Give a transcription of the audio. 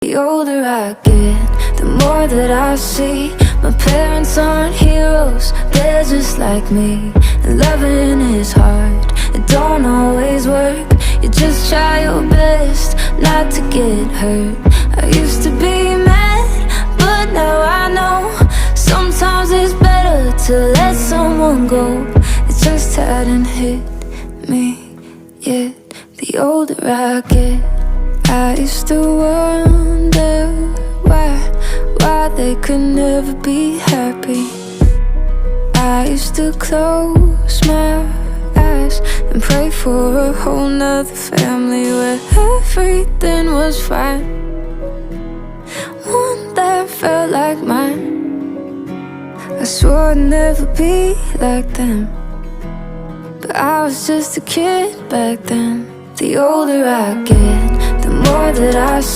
The older I get, the more that I see my parents aren't heroes, they're just like me. And loving is hard, it don't always work. You just try your best not to get hurt. I used to be mad, but now I know sometimes it's better to let someone go. It just hadn't hit me yet. The older I get, I used to wonder why they could never be happy. I used to close my eyes and pray for a whole nother family where everything was fine, one that felt like mine. I swore I'd never be like them, but I was just a kid back then. The older I get, the more that I see